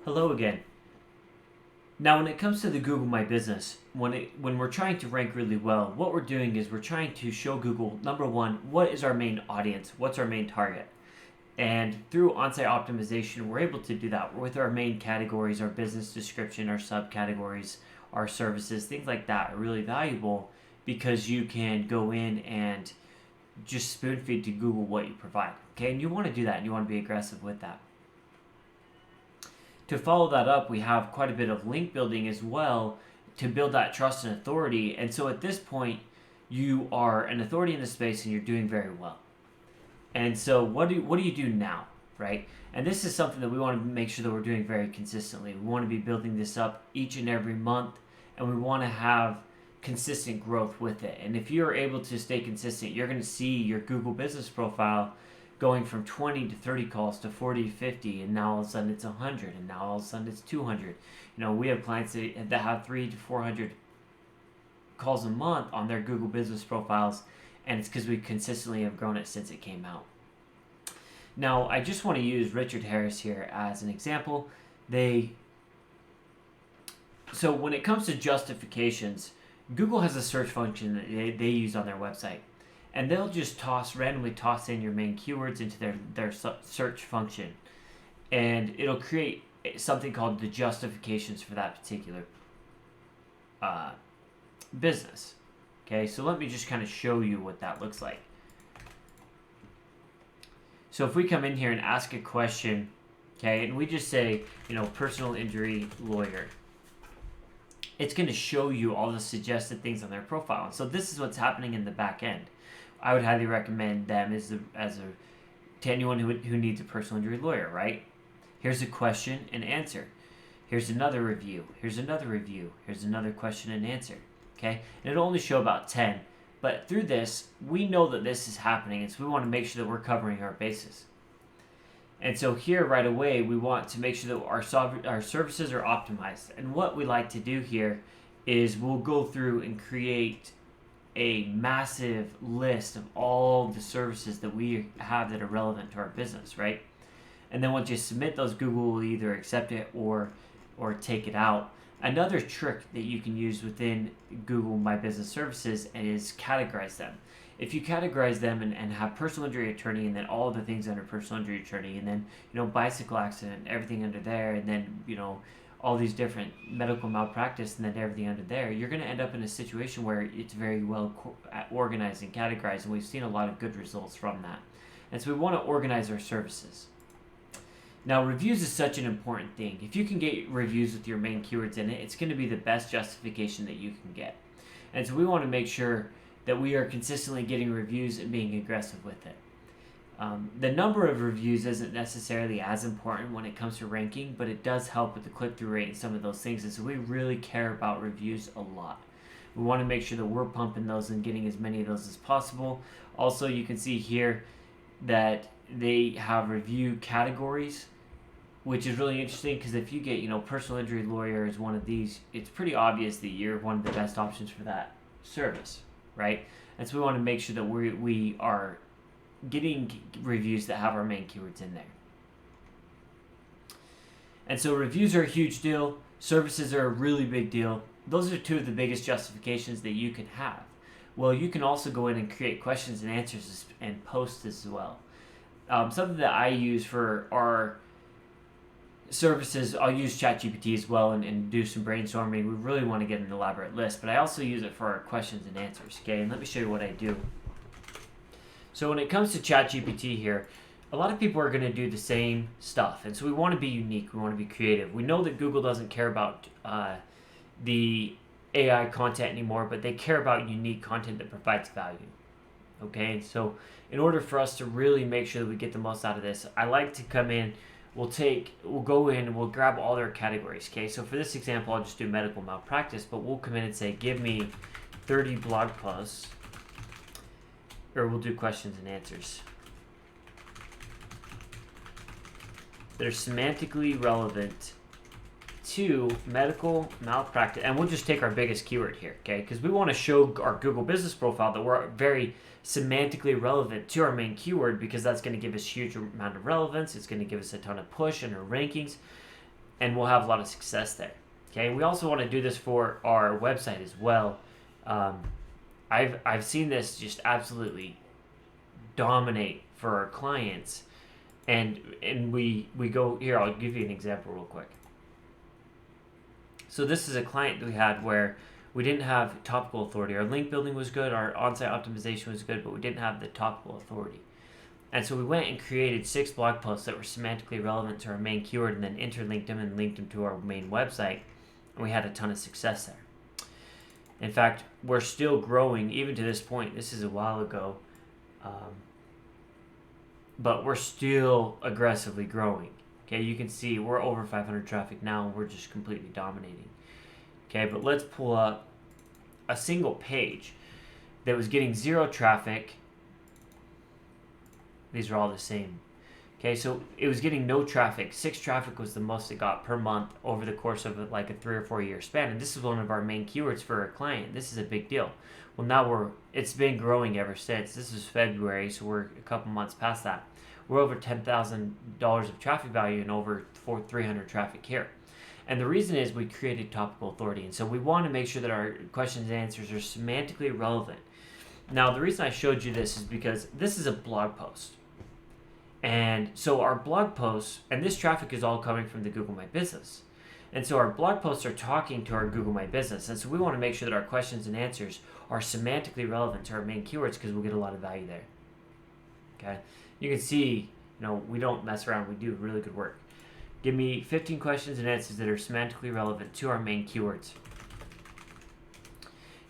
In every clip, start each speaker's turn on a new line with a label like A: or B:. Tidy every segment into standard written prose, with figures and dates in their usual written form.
A: Hello again. Now, when it comes to the Google My Business, when we're trying to rank really well, what we're doing is we're trying to show Google, number one, what is our main audience? What's our main target? And through on-site optimization, we're able to do that with our main categories, our business description, our subcategories, our services, things like that are really valuable because you can go in and just spoon feed to Google what you provide. Okay, and you want to do that and you want to be aggressive with that. To follow that up, we have quite a bit of link building as well to build that trust and authority. And so at this point, you are an authority in the space and you're doing very well. And so what do you do now, right? And this is something that we want to make sure that we're doing very consistently. We want to be building this up each and every month, and we want to have consistent growth with it. And if you're able to stay consistent, you're going to see your Google business profile going from 20 to 30 calls to 40 to 50, and now all of a sudden it's 100, and now all of a sudden it's 200. We have clients that have 300 to 400 calls a month on their Google business profiles, and it's because we consistently have grown it since it came out. Now, I just want to use Richard Harris here as an example. So when it comes to justifications, Google has a search function that they use on their website. And they'll just randomly toss in your main keywords into their search function. And it'll create something called the justifications for that particular business. Okay, so let me just kind of show you what that looks like. So if we come in here and ask a question, okay, and we just say, personal injury lawyer, it's going to show you all the suggested things on their profile. And so this is what's happening in the back end. I would highly recommend them to anyone who needs a personal injury lawyer, right? Here's a question and answer. Here's another review. Here's another review. Here's another question and answer. Okay? And it'll only show about 10. But through this, we know that this is happening, and so we want to make sure that we're covering our bases. And so here right away, we want to make sure that our services are optimized. And what we like to do here is we'll go through and create a massive list of all the services that we have that are relevant to our business, right? And then once you submit those, Google will either accept it or take it out. Another trick that you can use within Google My Business Services is categorize them. If you categorize them and have personal injury attorney and then all of the things under personal injury attorney and then, bicycle accident, everything under there, and then, all these different medical malpractice and then everything under there, you're going to end up in a situation where it's very well organized and categorized, and we've seen a lot of good results from that. And so we want to organize our services. Now, reviews is such an important thing. If you can get reviews with your main keywords in it, it's going to be the best justification that you can get. And so we want to make sure that we are consistently getting reviews and being aggressive with it. The number of reviews isn't necessarily as important when it comes to ranking, but it does help with the click-through rate and some of those things. And so we really care about reviews a lot. We want to make sure that we're pumping those and getting as many of those as possible. Also, you can see here that they have review categories, which is really interesting because if you get, personal injury lawyer is one of these, it's pretty obvious that you're one of the best options for that service, right? And so we want to make sure that we are getting reviews that have our main keywords in there. And so reviews are a huge deal. Services are a really big deal. Those are two of the biggest justifications that you can have. Well, you can also go in and create questions and answers and post as well. Something that I use for our services, I'll use ChatGPT as well and do some brainstorming. We really want to get an elaborate list, but I also use it for our questions and answers. Okay, and let me show you what I do. So when it comes to ChatGPT here, a lot of people are going to do the same stuff. And so we want to be unique. We want to be creative. We know that Google doesn't care about the AI content anymore, but they care about unique content that provides value. Okay, and so in order for us to really make sure that we get the most out of this, I like to come in, we'll go in and we'll grab all their categories. Okay, so for this example, I'll just do medical malpractice, but we'll come in and say, give me 30 blog posts, or we'll do questions and answers that are semantically relevant to medical malpractice. And we'll just take our biggest keyword here, okay? Because we want to show our Google business profile that we're very semantically relevant to our main keyword, because that's going to give us huge amount of relevance. It's going to give us a ton of push in our rankings. and we'll have a lot of success there. Okay, we also want to do this for our website as well. I've seen this just absolutely dominate for our clients, and we go here. I'll give you an example real quick. So this is a client that we had where we didn't have topical authority. Our link building was good, our on-site optimization was good, but we didn't have the topical authority. And so we went and created 6 blog posts that were semantically relevant to our main keyword, and then interlinked them and linked them to our main website, and we had a ton of success there. In fact, we're still growing even to this point. This is a while ago, but we're still aggressively growing. Okay, you can see we're over 500 traffic now, and we're just completely dominating. Okay, but let's pull up a single page that was getting 0 traffic. These are all the same. Okay, so it was getting no traffic. 6 traffic was the most it got per month over the course of like a 3 or 4 year span. And this is one of our main keywords for a client. This is a big deal. Well, now it's been growing ever since. This is February, so we're a couple months past that. We're over $10,000 of traffic value and over 300 traffic here. And the reason is we created topical authority. And so we want to make sure that our questions and answers are semantically relevant. Now, the reason I showed you this is because this is a blog post. And so our blog posts, and this traffic is all coming from the Google My Business. And so our blog posts are talking to our Google My Business. And so we want to make sure that our questions and answers are semantically relevant to our main keywords, because we'll get a lot of value there. Okay? You can see, we don't mess around. We do really good work. Give me 15 questions and answers that are semantically relevant to our main keywords.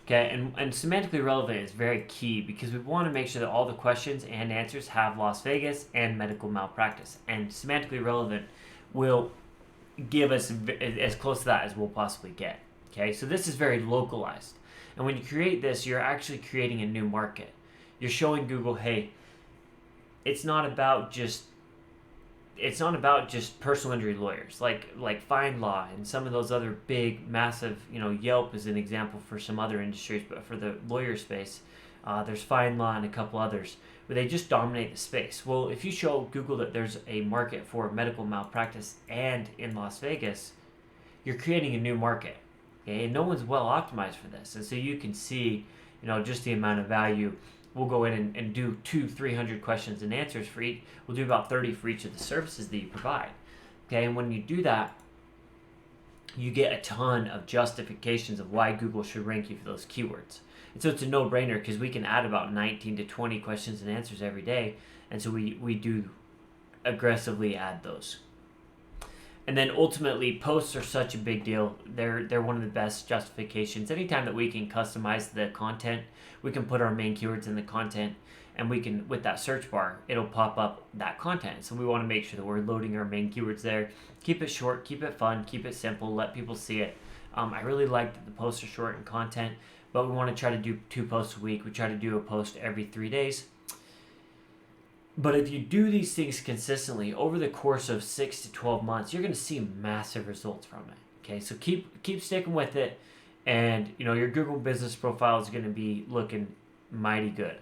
A: Okay, and semantically relevant is very key, because we want to make sure that all the questions and answers have Las Vegas and medical malpractice. And semantically relevant will give us as close to that as we'll possibly get. Okay, so this is very localized. And when you create this, you're actually creating a new market. You're showing Google, hey, it's not about just personal injury lawyers like Fine Law and some of those other big, massive, Yelp is an example for some other industries, but for the lawyer space, there's Fine Law and a couple others where they just dominate the space. Well, if you show Google that there's a market for medical malpractice and in Las Vegas, you're creating a new market. Okay, and no one's well optimized for this, and so you can see, just the amount of value. We'll go in and do 200-300 questions and answers for each. We'll do about 30 for each of the services that you provide. Okay, and when you do that, you get a ton of justifications of why Google should rank you for those keywords. And so it's a no-brainer, because we can add about 19 to 20 questions and answers every day. And so we do aggressively add those. And then ultimately, posts are such a big deal. They're one of the best justifications. Anytime that we can customize the content, we can put our main keywords in the content, and we can, with that search bar, it'll pop up that content. So we want to make sure that we're loading our main keywords there. Keep it short, keep it fun, keep it simple, let people see it. I really like that the posts are short in content, but we want to try to do 2 posts a week. We try to do a post every 3 days. But if you do these things consistently over the course of 6 to 12 months, you're going to see massive results from it. Okay, so keep sticking with it, and your Google business profile is going to be looking mighty good.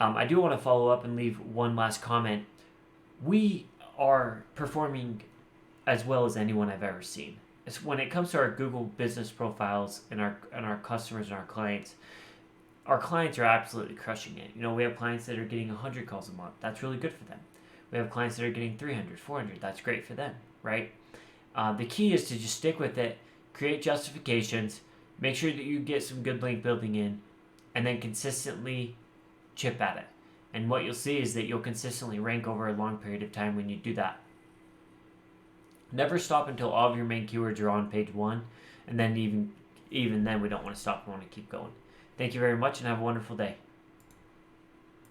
A: I do want to follow up and leave one last comment. We are performing as well as anyone I've ever seen. It's when it comes to our Google business profiles and our customers and our clients are absolutely crushing it. We have clients that are getting 100 calls a month. That's really good for them. We have clients that are getting 300, 400. That's great for them, right? The key is to just stick with it, create justifications, make sure that you get some good link building in, and then consistently chip at it. And what you'll see is that you'll consistently rank over a long period of time when you do that. Never stop until all of your main keywords are on page 1, and then even then we don't want to stop. We want to keep going. Thank you very much, and have a wonderful day.